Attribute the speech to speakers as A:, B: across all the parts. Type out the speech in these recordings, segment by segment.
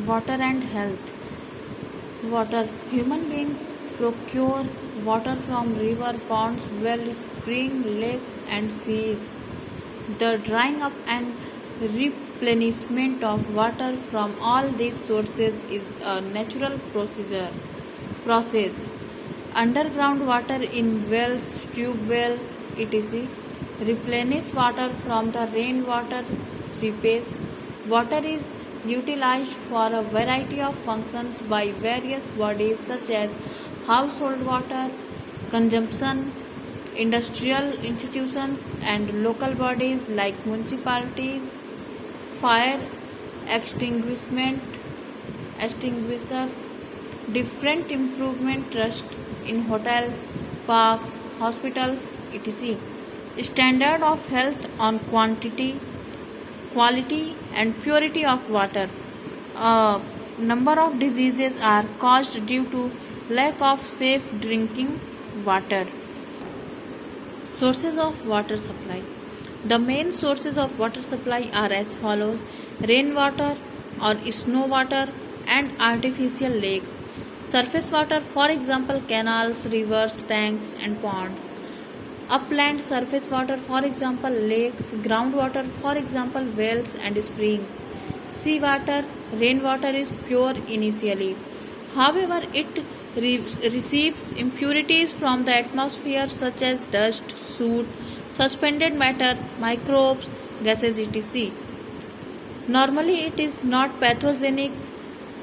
A: Water and health. Water. Human beings procure water from river, ponds, wells, springs, lakes, and seas. The drying up and replenishment of water from all these sources is a natural process. Underground water in wells, tube well, etc. Replenish water from the rainwater seepage. Water is utilized for a variety of functions by various bodies such as household water consumption, industrial institutions, and local bodies like municipalities, fire extinguishers, different improvement trusts in hotels, parks, hospitals, etc. Standard of health on quantity, quality, and purity of water. A number of diseases are caused due to lack of safe drinking water. Sources of water supply. The main sources of water supply are as follows: rainwater or snow water and artificial lakes. Surface water, for example, canals, rivers, tanks, and ponds. Upland surface water, for example, lakes. Groundwater, for example, wells and springs. Seawater, rainwater is pure initially. However, it receives impurities from the atmosphere such as dust, soot, suspended matter, microbes, gases, etc. Normally, it is not pathogenic.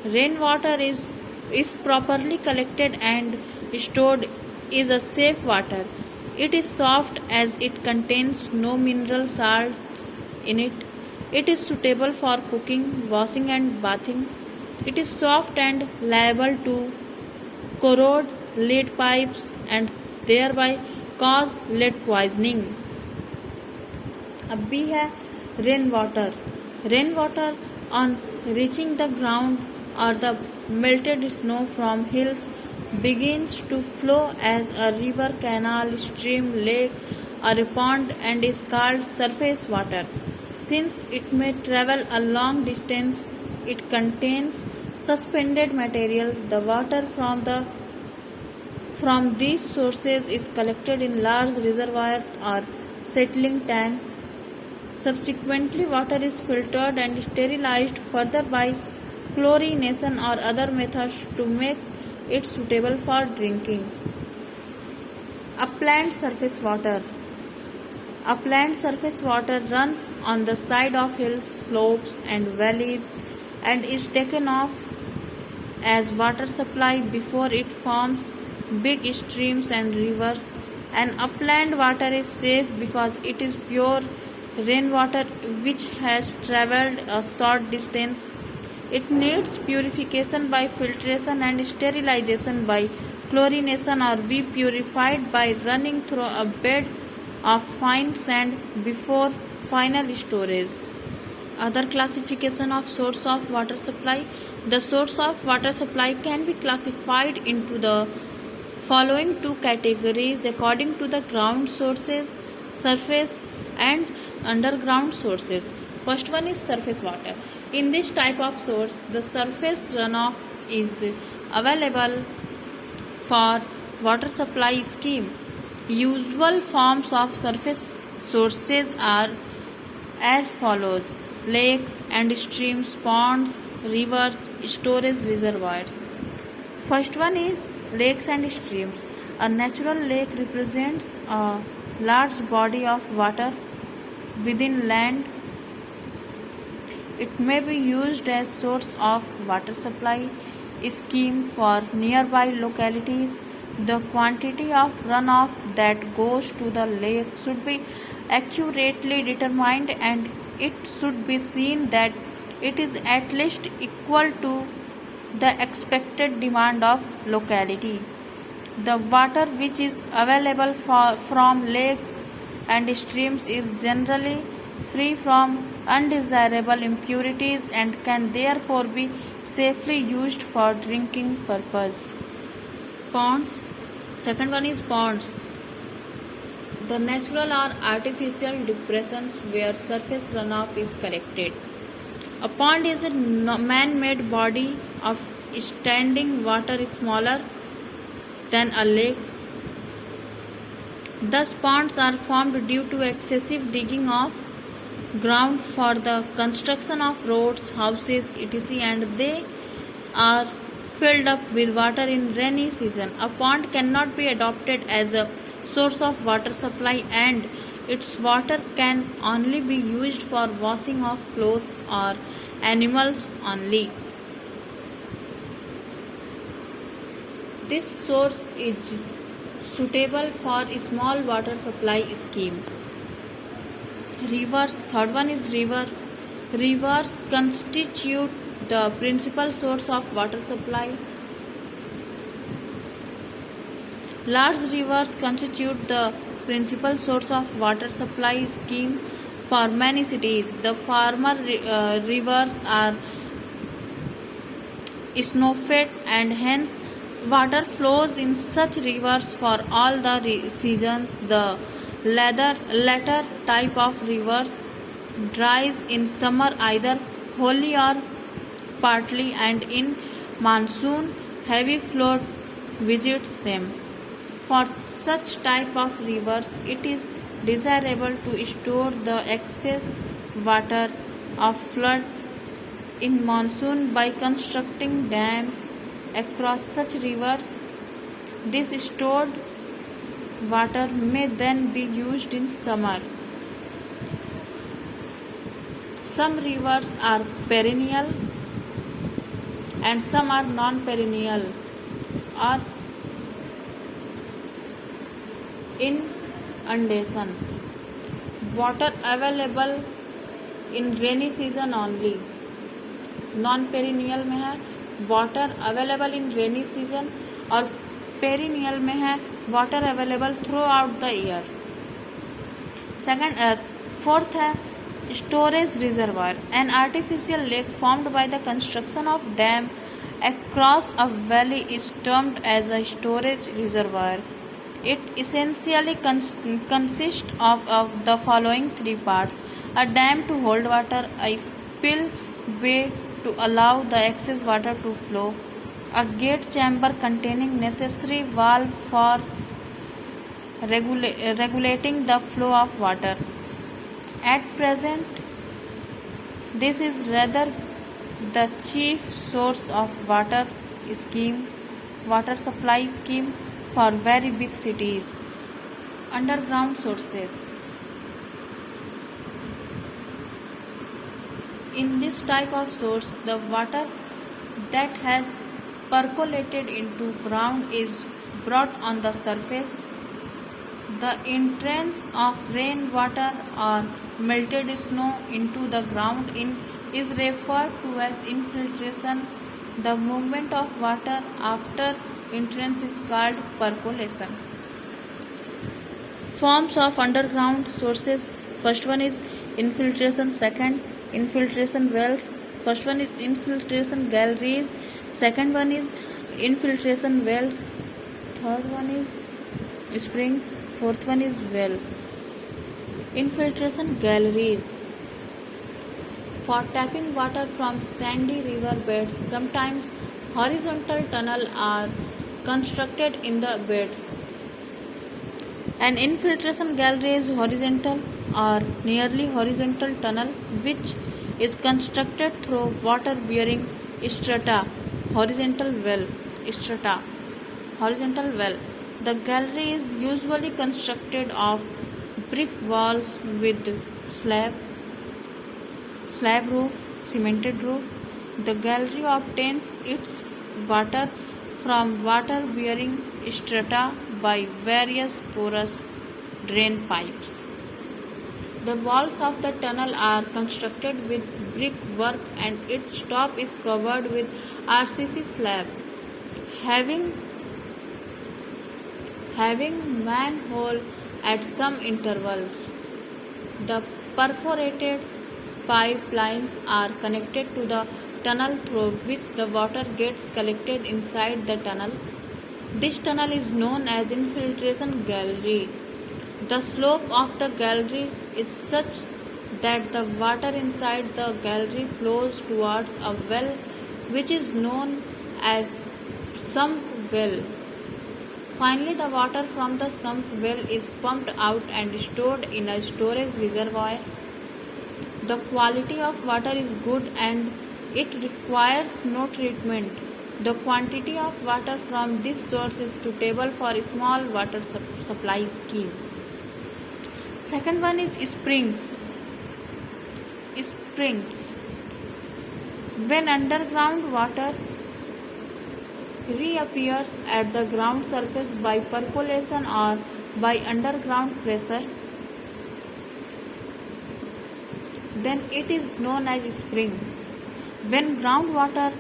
A: Rainwater is, if properly collected and stored, is a safe water. It is soft as it contains no mineral salts in it. It is suitable for cooking, washing, and bathing. It is soft and liable to corrode lead pipes and thereby cause lead poisoning. अब भी है rain water. Rain water on reaching the ground or the melted snow from hills begins to flow as a river, canal, stream, lake, or a pond and is called surface water. Since it may travel a long distance, it contains suspended material. The water from these sources is collected in large reservoirs or settling tanks. Subsequently, water is filtered and sterilized further by chlorination or other methods to make it suitable for drinking. Upland surface water. Upland surface water runs on the side of hills, slopes, and valleys and is taken off as water supply before it forms big streams and rivers. And upland water is safe because it is pure rainwater which has travelled a short distance. It needs purification by filtration and sterilization by chlorination or be purified by running through a bed of fine sand before final storage. Other classification of source of water supply. The source of water supply can be classified into the following two categories according to the ground sources, surface and underground sources. First one is surface water. In this type of source, the surface runoff is available for water supply scheme. Usual forms of surface sources are as follows: lakes and streams, ponds, rivers, storage reservoirs. First one is lakes and streams. A natural lake represents a large body of water within land. It may be used as source of water supply scheme for nearby localities. The quantity of runoff that goes to the lake should be accurately determined and it should be seen that it is at least equal to the expected demand of locality. The water which is available from lakes and streams is generally free from undesirable impurities and can therefore be safely used for drinking purpose. Ponds. Second one is ponds. The natural or artificial depressions where surface runoff is collected. A pond is a man-made body of standing water smaller than a lake. Thus, ponds are formed due to excessive digging of ground for the construction of roads, houses, etc., and they are filled up with water in rainy season. A pond cannot be adopted as a source of water supply, and its water can only be used for washing of clothes or animals only. This source is suitable for a small water supply scheme. Rivers. Third one is river. Rivers constitute the principal source of water supply. Large rivers constitute the principal source of water supply scheme for many cities. The former rivers are snow-fed, and hence water flows in such rivers for all the seasons. The latter type of rivers dries in summer either wholly or partly, and in monsoon heavy flood visits them. For such type of rivers, it is desirable to store the excess water of flood in monsoon by constructing dams across such rivers. This stored water may then be used in summer. Some rivers are perennial and some are non-perennial or inundation. Water available in rainy season only. Non-perennial में है water available in rainy season, और perennial में है water available throughout the year. Fourth है storage reservoir, an artificial lake formed by the construction of dam across a valley is termed as a storage reservoir. It essentially consists of the following three parts: a dam to hold water, a spillway to allow the excess water to flow, a gate chamber containing necessary valve for regulating the flow of water. At present, this is rather the chief source of water supply scheme for very big cities. Underground sources. In this type of source, the water that has percolated into ground is brought on the surface. The entrance of rainwater or melted snow into the ground is referred to as infiltration. The movement of water after entrance is called percolation. Forms of underground sources. First one is infiltration. Second, infiltration wells. First one is infiltration galleries. Second one is infiltration wells. Third one is springs. Fourth one is well. Infiltration galleries. For tapping water from sandy river beds, sometimes horizontal tunnels are constructed in the beds. An infiltration gallery is horizontal or nearly horizontal tunnel which is constructed through water bearing strata. Horizontal well. The gallery is usually constructed of brick walls with slab roof, cemented roof. The gallery obtains its water from water bearing strata by various porous drain pipes. The walls of the tunnel are constructed with brick work and its top is covered with RCC slab. Having manhole at some intervals. The perforated pipelines are connected to the tunnel through which the water gets collected inside the tunnel. This tunnel is known as infiltration gallery. The slope of the gallery is such that the water inside the gallery flows towards a well which is known as sump well. Finally, the water from the sump well is pumped out and stored in a storage reservoir. The quality of water is good and it requires no treatment. The quantity of water from this source is suitable for a small water supply scheme. Second one is springs. Springs. When underground water reappears at the ground surface by percolation or by underground pressure, then it is known as spring. When groundwater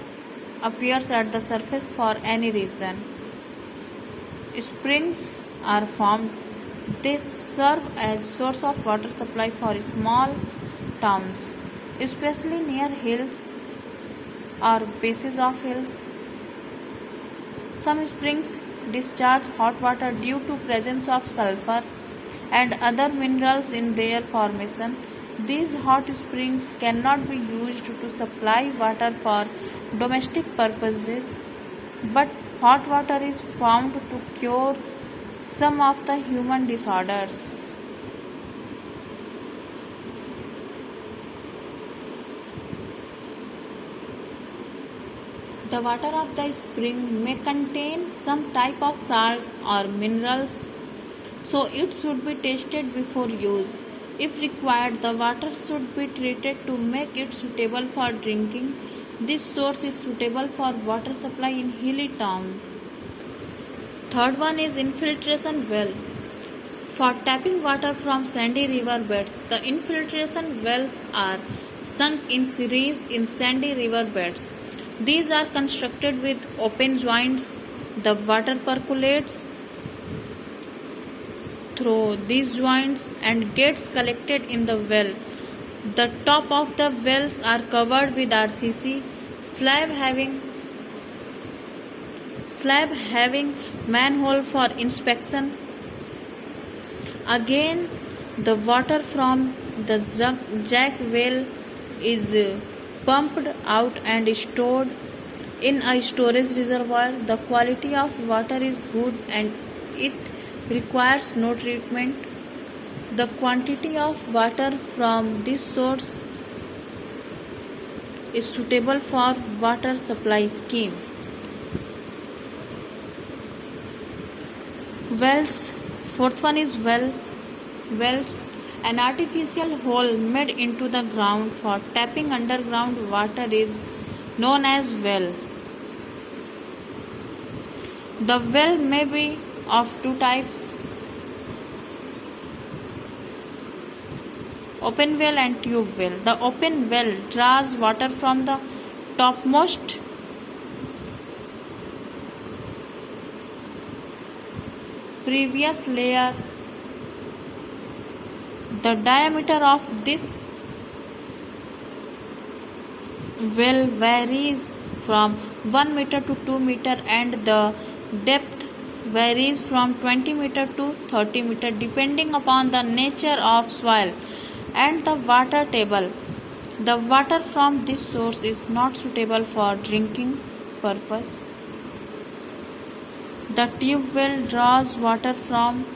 A: appears at the surface for any reason, springs are formed. They serve as source of water supply for small towns, especially near hills or bases of hills. Some springs discharge hot water due to presence of sulfur and other minerals in their formation. These hot springs cannot be used to supply water for domestic purposes, but hot water is found to cure some of the human disorders. The water of the spring may contain some type of salts or minerals, so it should be tested before use. If required, the water should be treated to make it suitable for drinking. This source is suitable for water supply in hilly town. Third one is infiltration well. For tapping water from sandy river beds, the infiltration wells are sunk in series in sandy river beds. These are constructed with open joints. The water percolates through these joints and gets collected in the well. The top of the wells are covered with RCC slab having manhole for inspection. Again, the water from the jack well is pumped out and stored in a storage reservoir. The quality of water is good and it requires no treatment. The quantity of water from this source is suitable for water supply scheme. Wells. Fourth one is wells. An artificial hole made into the ground for tapping underground water is known as well. The well may be of two types: open well and tube well. The open well draws water from the topmost previous layer. The diameter of this well varies from 1 meter to 2 meter and the depth varies from 20 meter to 30 meter depending upon the nature of soil and the water table. The water from this source is not suitable for drinking purpose. The tube well draws water from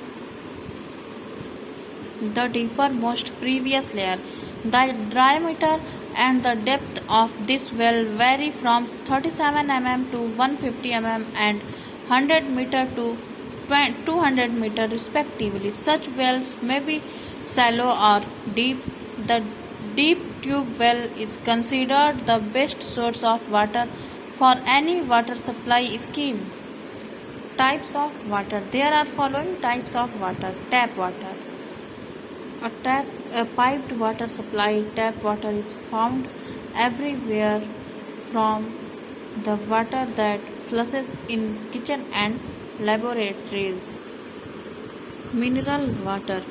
A: the deepermost previous layer. The diameter and the depth of this well vary from 37 mm to 150 mm and 100 meter to 200 meter respectively. Such wells may be shallow or deep. The deep tube well is considered the best source of water for any water supply scheme. Types of water. There are following types of water. Tap water. A piped water supply. Tap water is found everywhere, from the water that flushes in kitchen and laboratories. Mineral water.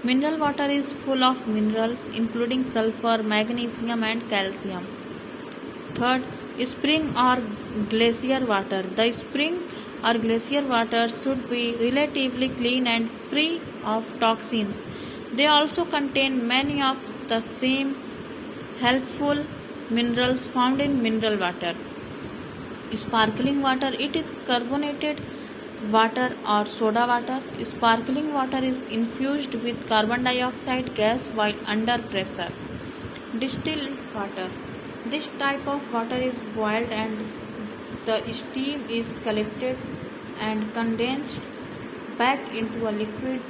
A: Mineral water is full of minerals including sulfur, magnesium and calcium. Third, spring or glacier water. The spring or glacier water should be relatively clean and free of toxins. They also contain many of the same helpful minerals found in mineral water. Sparkling water, it is carbonated water or soda water. Sparkling water is infused with carbon dioxide gas while under pressure. Distilled water, this type of water is boiled and the steam is collected and condensed back into a liquid.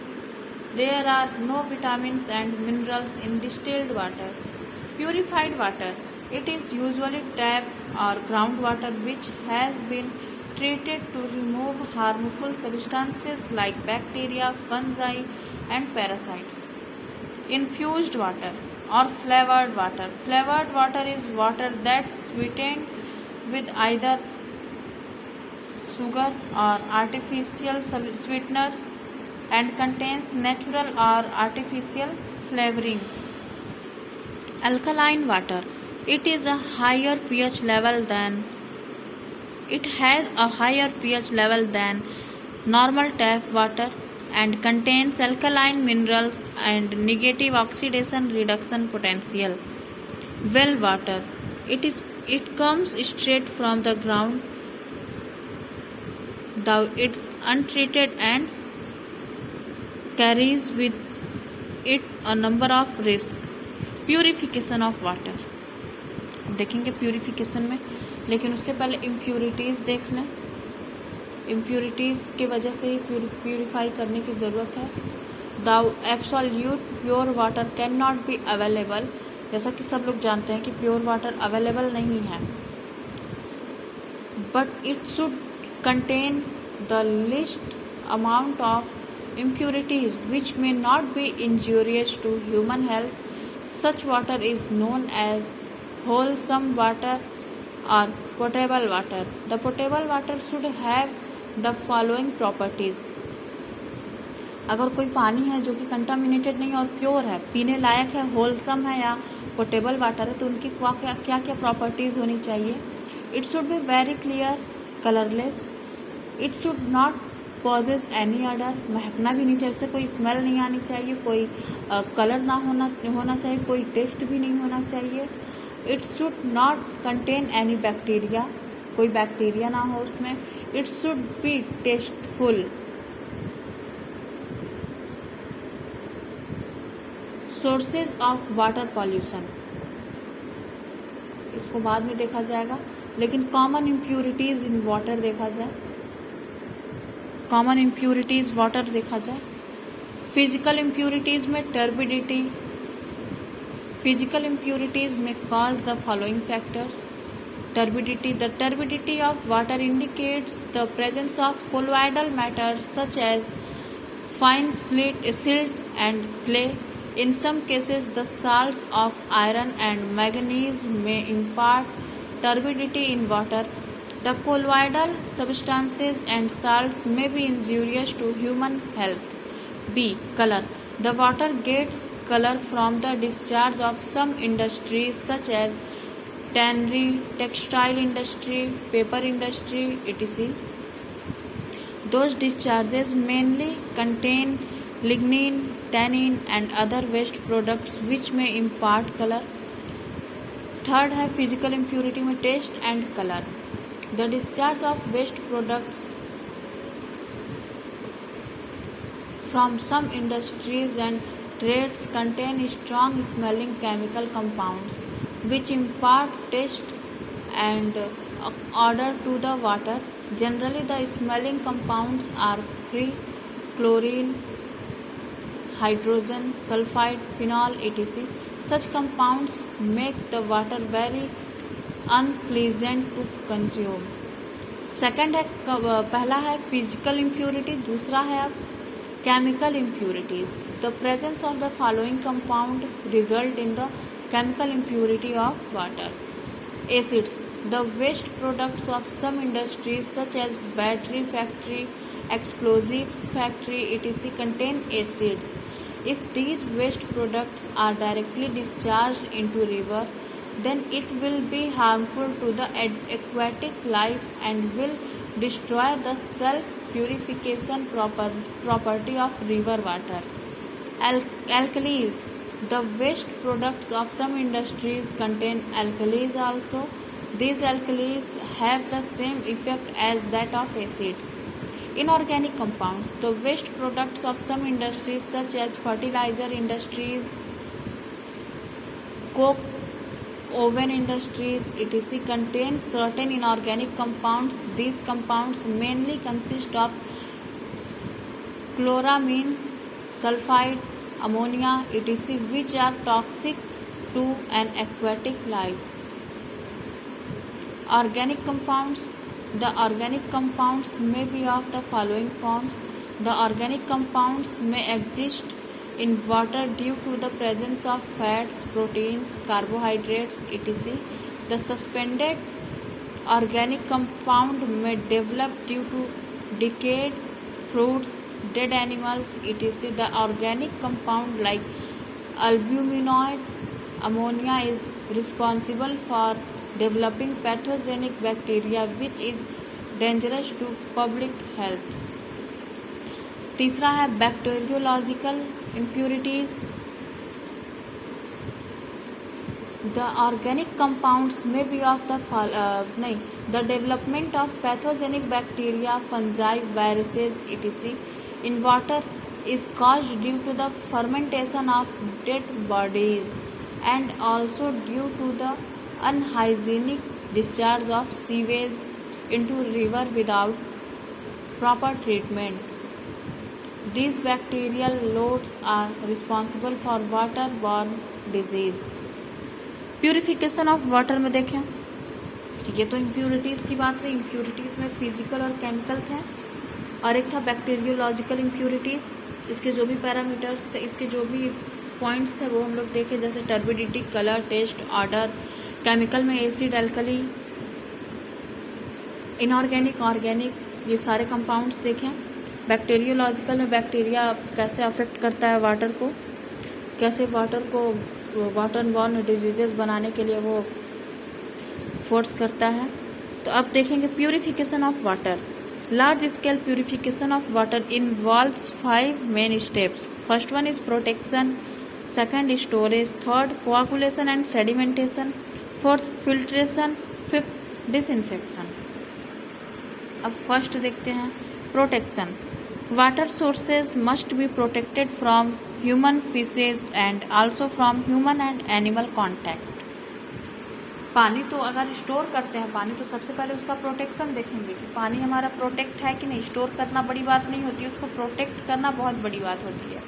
A: There are no vitamins and minerals in distilled water. Purified water, it is usually tap or groundwater which has been treated to remove harmful substances like bacteria, fungi, and parasites. Infused water or flavored water. Flavored water is water that's sweetened with either sugar or artificial sweeteners and contains natural or artificial flavorings. Alkaline water. It is a higher pH level than it has a higher pH level than normal tap water and contains alkaline minerals and negative oxidation reduction potential. Well water. It comes straight from the ground. Though it's untreated and carries with it a number of risks. Purification of water, अब देखेंगे purification में, लेकिन उससे पहले impurities देख लें. Impurities की वजह से ही प्यूरिफाई करने की ज़रूरत है. The absolute pure water can not be available. जैसा कि सब लोग जानते हैं कि प्योर वाटर अवेलेबल नहीं है, but it should contain the list amount of impurities which may not be injurious to human health. Such water is known as wholesome water or potable water. The potable water should have the following properties. अगर कोई पानी है जो कि contaminated नहीं और pure है, पीने लायक है, होलसम है या पोटेबल वाटर है, तो उनकी क्या क्या प्रॉपर्टीज़ होनी चाहिए. It should be very clear, colourless. It should not possess any odour, महकना भी नहीं चाहिए, उससे कोई स्मेल नहीं आनी चाहिए, कोई कलर ना होना चाहिए, कोई टेस्ट भी नहीं होना चाहिए. It should not contain any bacteria, कोई बैक्टीरिया ना हो उसमें. It should B tasteful. Sources of water pollution, इसको बाद में देखा जाएगा, लेकिन कॉमन इम्प्यूरिटीज इन वाटर देखा जाए. कॉमन इम्प्यूरिटीज वाटर देखा जाए. फिजिकल इम्प्यूरिटीज में टर्बिडिटी. फिजिकल इम्प्यूरिटीज में cause the following factors. Turbidity. The turbidity of water indicates the presence of colloidal matter such as fine silt and clay. In some cases, the salts of iron and manganese may impart turbidity in water. The colloidal substances and salts may be injurious to human health. B. Color. The water gets color from the discharge of some industries such as tannery, textile industry, paper industry, etc. Those discharges mainly contain lignin, tannin and other waste products which may impart color. Third है physical impurity में taste and color. The discharge of waste products from some industries and trades contain strong smelling chemical compounds which impart taste and odor to the water. Generally, the smelling compounds are free chlorine, hydrogen, sulfide, phenol, etc. Such compounds make the water very unpleasant to consume. Second है पहला है physical impurity, दूसरा है अब chemical impurities. The presence of the following compound result in the chemical impurity of water. Acids. The waste products of some industries such as battery factory, explosives factory, etc. contain acids. If these waste products are directly discharged into river, then it will be harmful to the aquatic life and will destroy the self-purification property of river water. Alkalis. The waste products of some industries contain alkalis also. These alkalis have the same effect as that of acids. Inorganic compounds. The waste products of some industries such as fertilizer industries, coke oven industries, etc. contain certain inorganic compounds. These compounds mainly consist of chloramines, sulfide, ammonia, etc., which are toxic to an aquatic life. Organic compounds. The organic compounds may be of the following forms. The organic compounds may exist in water due to the presence of fats, proteins, carbohydrates, etc. The suspended organic compound may develop due to decayed fruits, dead animals, etc. The organic compound like albuminoid ammonia is responsible for developing pathogenic bacteria which is dangerous to public health. तीसरा है bacteriological impurities. The organic compounds may be of the the development of pathogenic bacteria, fungi, viruses, etc. in water is caused due to the fermentation of dead bodies and also due to the unhygienic discharge of sewage into river without proper treatment. These bacterial loads are responsible for waterborne disease. Purification of water में देखें, ये तो impurities की बात है. Impurities में physical और chemical थे, और एक था बैक्टीरियोलॉजिकल इम्प्यूरिटीज़. इसके जो भी पैरामीटर्स थे, इसके जो भी पॉइंट्स थे वो हम लोग देखे, जैसे turbidity, colour, taste, odour. Chemical में एसिड, एल्कली, इनऑर्गेनिक, ऑर्गेनिक, ये सारे कंपाउंड्स देखें. बैक्टीरियोलॉजिकल में बैक्टीरिया कैसे अफेक्ट करता है वाटर को, कैसे वाटर को वाटर बॉर्न डिजीजेस बनाने के लिए वो फोर्स करता है. तो अब देखेंगे purification of water. Large scale purification of water involves 5 main steps. First one is protection, second storage, third coagulation and sedimentation, fourth filtration, fifth disinfection. अब फर्स्ट देखते हैं protection. Water sources must be protected from human feces and also from human and animal contact. पानी तो अगर store करते हैं पानी, तो सबसे पहले उसका प्रोटेक्शन देखेंगे कि पानी हमारा प्रोटेक्ट है कि नहीं. स्टोर करना बड़ी बात नहीं होती है, उसको प्रोटेक्ट करना बहुत बड़ी बात होती है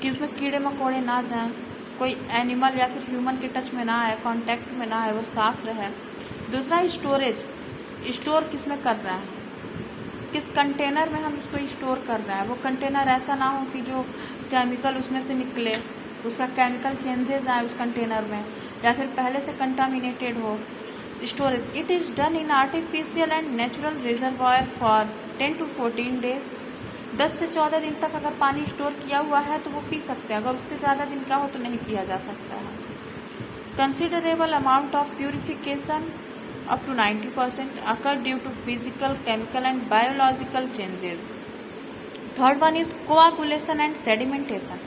A: कि उसमें कीड़े मकोड़े ना जाएं, कोई एनिमल या फिर ह्यूमन के टच में ना आए, कांटेक्ट में ना आए, वो साफ रहे. दूसरा स्टोरेज. स्टोर किस में कर रहे हैं, किस कंटेनर में हम उसको स्टोर कर रहे हैं. वो कंटेनर ऐसा ना हो कि जो केमिकल उसमें से निकले, उसका केमिकल चेंजेस आए उस कंटेनर में, या फिर पहले से कंटामिनेटेड हो. Storage. It is done in artificial and natural reservoir for 10 to 14 days. 10 से 14 दिन तक अगर पानी स्टोर किया हुआ है तो वो पी सकते हैं. अगर उससे ज़्यादा दिन का हो तो नहीं पिया जा सकता है. Considerable amount of purification up to 90% occur due to physical, chemical and biological changes. Third one is coagulation and sedimentation.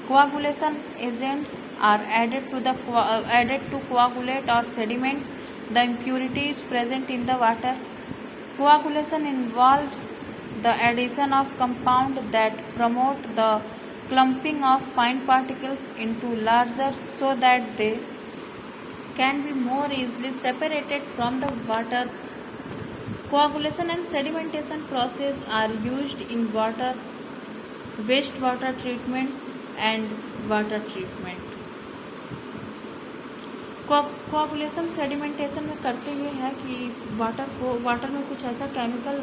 A: Coagulation agents are added to coagulate or sediment the impurities present in the water. Coagulation involves the addition of compound that promote the clumping of fine particles into larger so that they can be more easily separated from the water. Coagulation and sedimentation process are used in water, wastewater treatment and water treatment. Coagulation sedimentation में करते ये है कि water में कुछ ऐसा chemical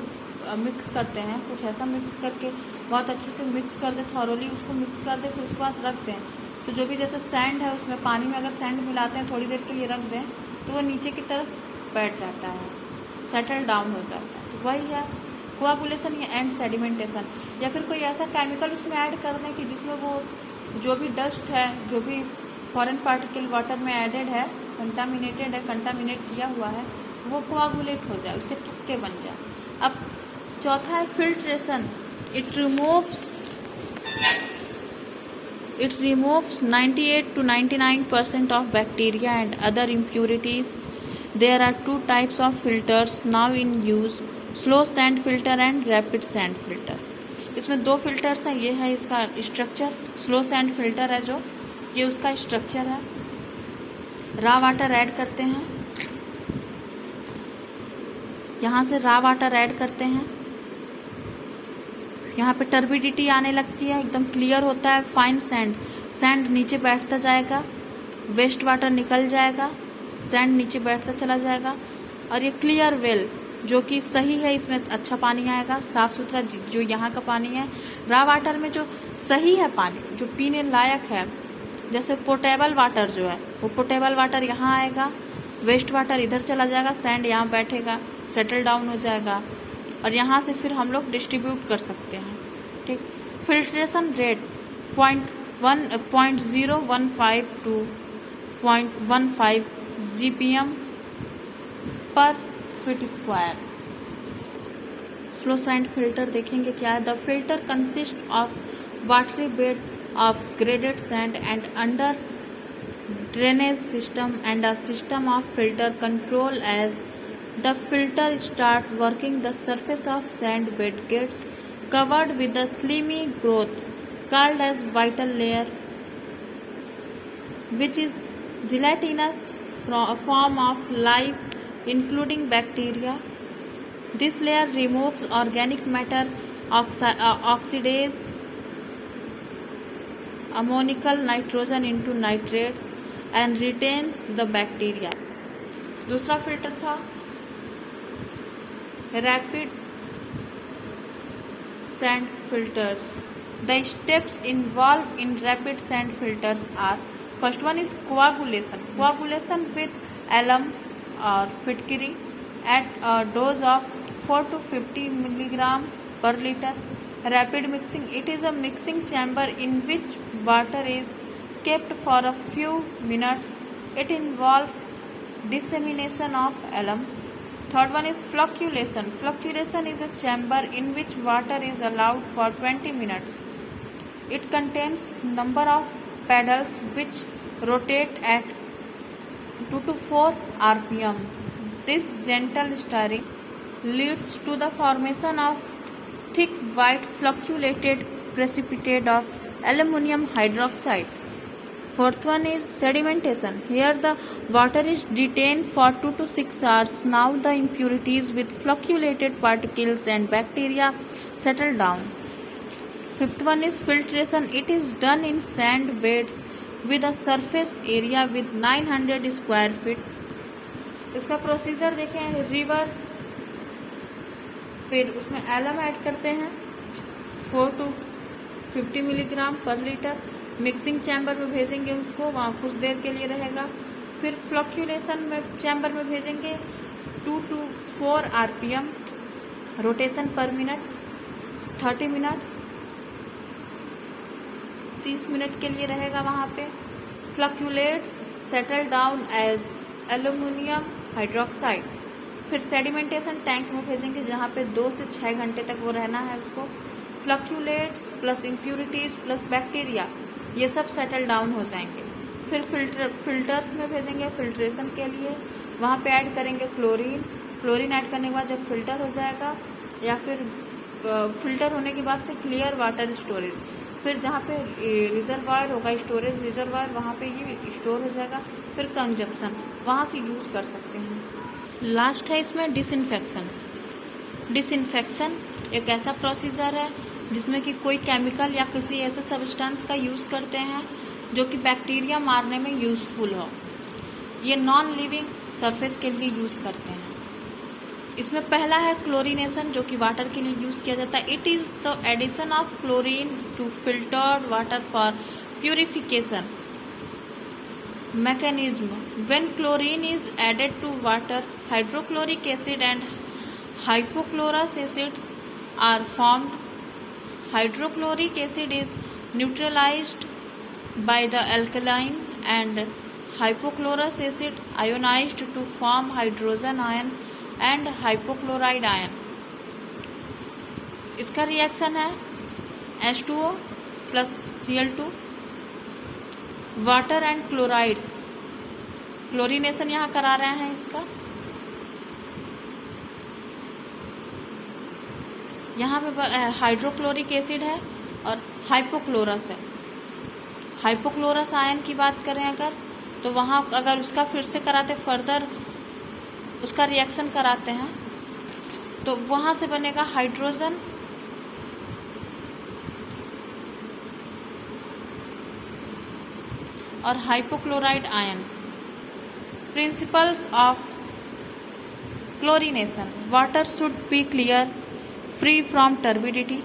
A: mix करते हैं, कुछ ऐसा मिक्स करके बहुत अच्छे से मिक्स कर दे, थॉरोली उसको मिक्स कर दे, फिर उसके बाद रख दें. तो जो भी जैसे सैंड है उसमें पानी में अगर सैंड मिलाते हैं, थोड़ी देर के लिए रख दें तो वो नीचे की तरफ बैठ जाता है, सेटल डाउन हो जाता है. तो वही है कोआगुलेशन एंड सेडिमेंटेशन. या फिर कोई ऐसा केमिकल उसमें ऐड कर दें कि जिसमें वो जो भी डस्ट है, जो भी फॉरेन पार्टिकल वाटर में एडेड है, कंटामिनेटेड है, कंटामिनेट किया हुआ है, वो कोआगुलेट हो जाए, उसके थक्के बन जाए. अब चौथा है filtration. It removes It removes 98 to 99% of bacteria and other impurities. There are two types of filters now in use, slow sand filter and rapid sand filter. इसमें दो फिल्टर्स हैं, ये है इसका स्ट्रक्चर, स्लो सैंड फिल्टर है जो, ये उसका स्ट्रक्चर है। रॉ वाटर ऐड करते हैं, यहाँ से रॉ वाटर ऐड करते हैं, यहाँ पे टर्बिडिटी आने लगती है, एकदम क्लियर होता है, फाइन सैंड, सैंड नीचे बैठता जाएगा, वेस्ट वाटर निकल जाएगा, सैंड नीचे बैठता चला जाएगा, और ये क्लियर वेल जो कि सही है, इसमें अच्छा पानी आएगा, साफ़ सुथरा जो यहाँ का पानी है। रॉ वाटर में जो सही है पानी, जो पीने लायक है, जैसे पोर्टेबल वाटर जो है, वो पोर्टेबल वाटर यहाँ आएगा, वेस्ट वाटर इधर चला जाएगा, सैंड यहाँ बैठेगा, सेटल डाउन हो जाएगा, और यहाँ से फिर हम लोग डिस्ट्रीब्यूट कर सकते हैं। ठीक, filtration rate 0.015 to 0.15 GPM per feet square. Slow sand filter देखेंगे क्या है। The filter consist of watery bed of graded sand and under drainage system and a system of filter control as the filter start working. The surface of sand bed gets covered with a slimy growth called as vital layer, which is gelatinous form of life including bacteria. This layer removes organic matter, oxidases ammonical nitrogen into nitrates and retains the bacteria. दूसरा filter था rapid sand filters. The steps involved in rapid sand filters are: first one is coagulation with alum or fitkery at a dose of 4 to 50 milligram per liter. Rapid mixing, it is a mixing chamber in which water is kept for a few minutes. It involves dissemination of alum. Third one is flocculation. Flocculation is a chamber in which water is allowed for 20 minutes. It contains number of paddles which rotate at 2 to 4 RPM. This gentle stirring leads to the formation of thick white flocculated precipitate of aluminum hydroxide. Fourth one is sedimentation. Here the water is detained for 2 to 6 hours. Now the impurities with flocculated particles and bacteria settle down. Fifth one is filtration. It is done in sand beds with a surface area with 900 square feet. इसका procedure देखें, river, फिर उसमें alum add करते हैं 4 to 50 milligram पर litre, mixing chamber में भेजेंगे उसको, वहाँ कुछ देर के लिए रहेगा, फिर फ्लॉक्यूलेशन में चैम्बर में भेजेंगे 2 to 4 RPM, rotation per minute 30 minutes, 30 minute के लिए रहेगा वहाँ पे। Flocculates settle down as aluminium hydroxide. फिर सेडिमेंटेशन टैंक में भेजेंगे जहाँ पे 2 से 6 घंटे तक वो रहना है उसको। फ्लक्यूलेट्स प्लस इम्प्यूरिटीज प्लस बैक्टीरिया ये सब सेटल डाउन हो जाएंगे। फिर फिल्टर्स में भेजेंगे फिल्ट्रेशन के लिए, वहाँ पे ऐड करेंगे क्लोरीन ऐड करने के बाद जब फिल्टर हो जाएगा, या फिर फिल्टर होने के बाद से क्लियर वाटर स्टोरेज, फिर जहाँ पे रिजर्वायर होगा स्टोरेज रिजर्वायर वहाँ पे ये स्टोर हो जाएगा। फिर कंजप्शन वहाँ से यूज़ कर सकते हैं। लास्ट है इसमें डिसइंफेक्शन एक ऐसा प्रोसीजर है जिसमें कि कोई केमिकल या किसी ऐसे सब्सटेंस का यूज़ करते हैं जो कि बैक्टीरिया मारने में यूज़फुल हो। ये नॉन लिविंग सरफेस के लिए यूज़ करते हैं। इसमें पहला है क्लोरीनेशन जो कि वाटर के लिए यूज़ किया जाता है। It is the addition of chlorine to filtered water for purification mechanism. When chlorine is added to water, hydrochloric acid and hypochlorous acids are formed. Hydrochloric acid is neutralized by the alkaline and hypochlorous acid ionized to form hydrogen ion and hypochloride ion. इसका reaction है H2O plus Cl2 water and chloride, chlorination यहाँ करा रहे हैं इसका। यहाँ पे hydrochloric acid है और हाइपोक्लोरस है। हाइपोक्लोरस आयन की बात करें अगर, तो वहाँ अगर उसका फिर से कराते, फर्दर उसका रिएक्शन कराते हैं, तो वहाँ से बनेगा हाइड्रोजन और hypochloride ion. Principles of chlorination: water should be clear, free from turbidity.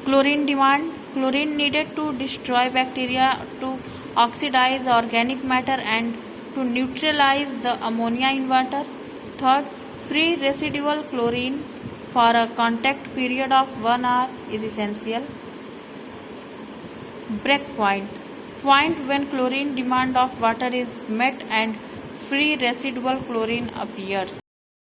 A: Chlorine demand: chlorine needed to destroy bacteria, to oxidize organic matter and to neutralize the ammonia in water. Third, free residual chlorine for a contact period of 1 hour is essential. Breakpoint: point when chlorine demand of water is met and free residual chlorine appears.